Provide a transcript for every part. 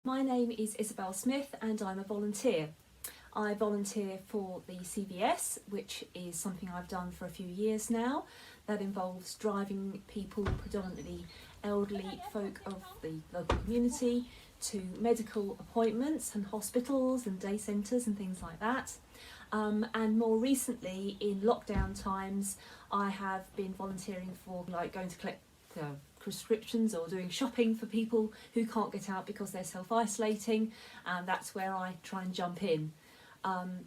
My name is Isabel Smith and I'm a volunteer. I volunteer for the CVS, which is something I've done for a few years now. That involves driving people, predominantly elderly folk of the local community, to medical appointments and hospitals and day centres and things like that. And more recently, in lockdown times, I have been volunteering for going to collect prescriptions or doing shopping for people who can't get out because they're self-isolating, and that's where I try and jump in.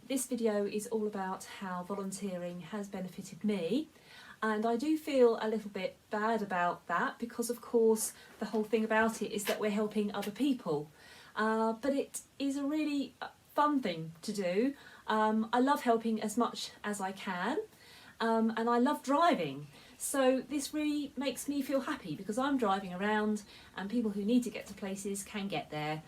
This video is all about how volunteering has benefited me, and I do feel a little bit bad about that because of course the whole thing about it is that we're helping other people, but it is a really fun thing to do. I love helping as much as I can, and I love driving. So this really makes me feel happy because I'm driving around and people who need to get to places can get there.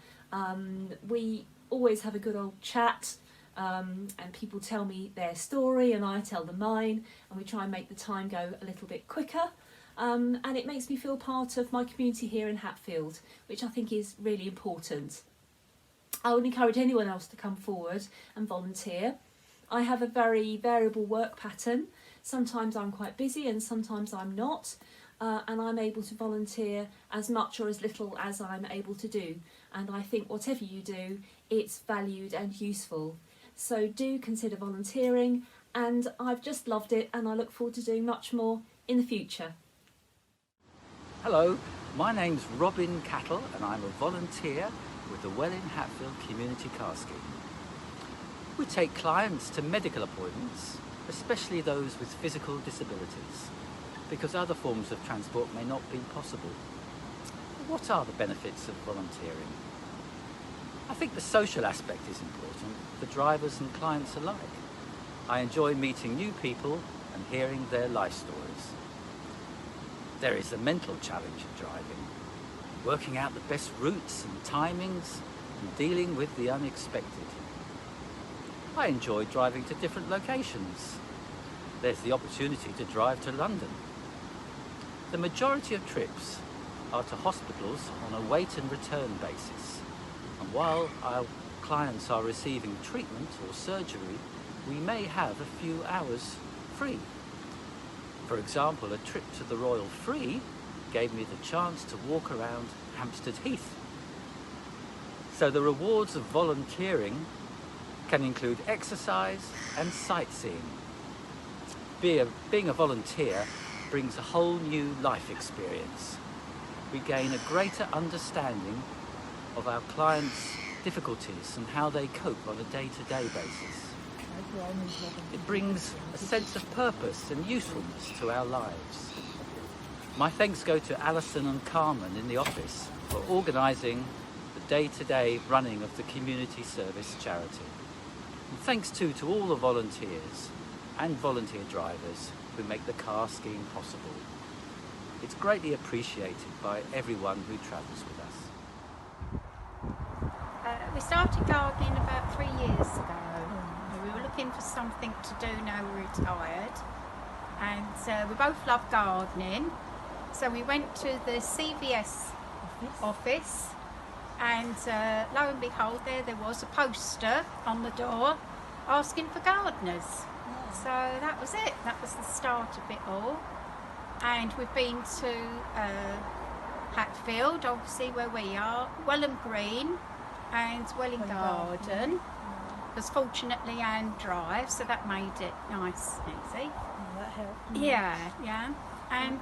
We always have a good old chat, and people tell me their story and I tell them mine, and we try and make the time go a little bit quicker. And it makes me feel part of my community here in Hatfield, which I think is really important. I would encourage anyone else to come forward and volunteer. I have a very variable work pattern. Sometimes I'm quite busy and sometimes I'm not, and I'm able to volunteer as much or as little as I'm able to do, and I think whatever you do, it's valued and useful. So do consider volunteering, and I've just loved it and I look forward to doing much more in the future. Hello, my name's Robin Cattle and I'm a volunteer with the Welwyn Hatfield Community Car Scheme. We take clients to medical appointments, especially those with physical disabilities, because other forms of transport may not be possible. What are the benefits of volunteering? I think the social aspect is important for drivers and clients alike. I enjoy meeting new people and hearing their life stories. There is a mental challenge of driving, working out the best routes and timings and dealing with the unexpected. I enjoy driving to different locations. There's the opportunity to drive to London. The majority of trips are to hospitals on a wait and return basis. And while our clients are receiving treatment or surgery, we may have a few hours free. For example, a trip to the Royal Free gave me the chance to walk around Hampstead Heath. So the rewards of volunteering can include exercise and sightseeing. Being a volunteer brings a whole new life experience. We gain a greater understanding of our clients' difficulties and how they cope on a day-to-day basis. It brings a sense of purpose and usefulness to our lives. My thanks go to Alison and Carmen in the office for organising the day-to-day running of the community service charity. And thanks too to all the volunteers and volunteer drivers who make the car scheme possible. It's greatly appreciated by everyone who travels with us. We started gardening about 3 years ago. We were looking for something to do now we're retired, and we both love gardening. So we went to the CVS office, and lo and behold, there was a poster on the door asking for gardeners. So that was it. That was the start of it all. And we've been to Hatfield, obviously where we are, Welwyn Green and Welwyn Garden, because fortunately Anne drives, so that made it nice and easy. Oh, that helped. Yeah. And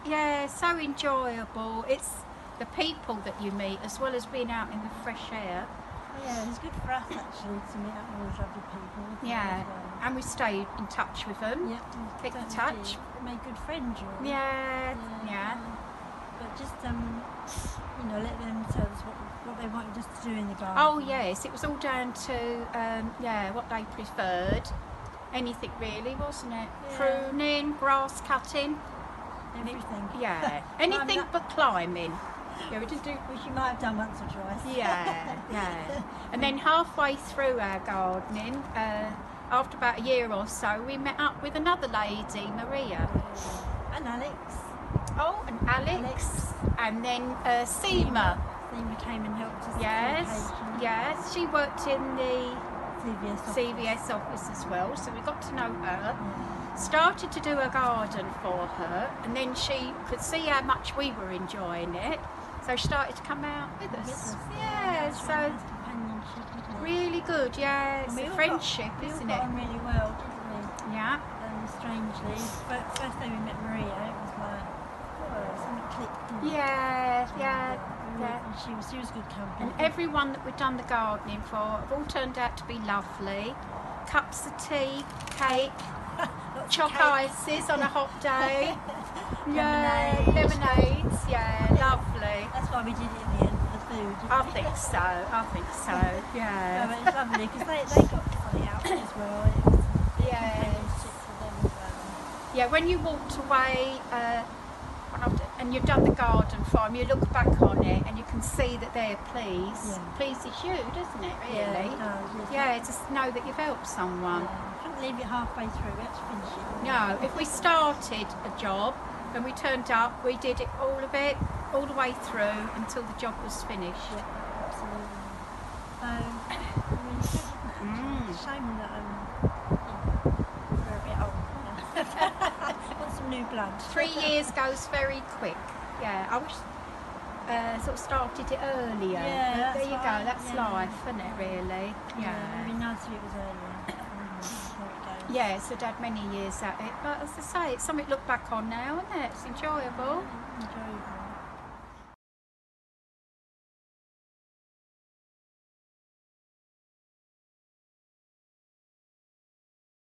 yeah, so enjoyable. It's the people that you meet as well as being out in the fresh air. Yeah, it's good for us actually to meet up with other people. Yeah, and we stayed in touch with them. Yeah, keep in touch. Made good friends, really. Yeah. But just let them tell us what they wanted us to do in the garden. Oh yes, it was all down to what they preferred. Anything really, wasn't it? Yeah. Pruning, grass cutting, everything. Yeah, anything but climbing. Yeah, we didn't do. Which you might have done once or twice. Yeah. And then halfway through our gardening, after about a year or so, we met up with another lady, Maria. And Alex. Oh, and Alex. And then Seema Nina came and helped us. Yes, occasionally. yes. She worked in the CVS office. CVS office as well, so we got to know her. Yeah. Started to do a garden for her, and then she could see how much we were enjoying it, so she started to come out with us. Yeah, it's so really nice companionship, isn't it? really good. Yeah, it's And we a all friendship, we all isn't got it? on really well, didn't we? Yeah. Strangely, first day we met Maria, it was like, oh, something clicked. didn't it? Yeah, yeah, And yeah. she was good company. And everyone that we've done the gardening for have all turned out to be lovely. Cups of tea, cake, Lots of choc cake. ices on a hot day. Yeah, Lemonade. lemonades. Yeah, lovely. That's why we did it in the end for the food. didn't I we? think so. I think so. No, Yeah. but it's lovely because they got something out of it as well. It was Yes. companionship for them as well. Yeah. When you walked away after, and you've done the garden farm, you look back on it and you can see that they're pleased. Yeah. Pleases you, doesn't it? Really. Yeah, it does, Yeah. Just know that you've helped someone. I couldn't leave it halfway through. We had to finish it. No, if we started a job and we turned up, we did it all of it, all the way through until the job was finished. Yeah, absolutely. So, I mean, it's a shame that we're a bit old. Want some new blood. 3 years goes very quick. Yeah, I wish sort of started it earlier. Yeah, But that's there you right, go. That's yeah. life, isn't it? Really. Yeah, it'd be nice if it was earlier. There it goes. Yeah, so Dad many years at it, but as I say, it's something to look back on now, isn't it? It's enjoyable. Enjoyable.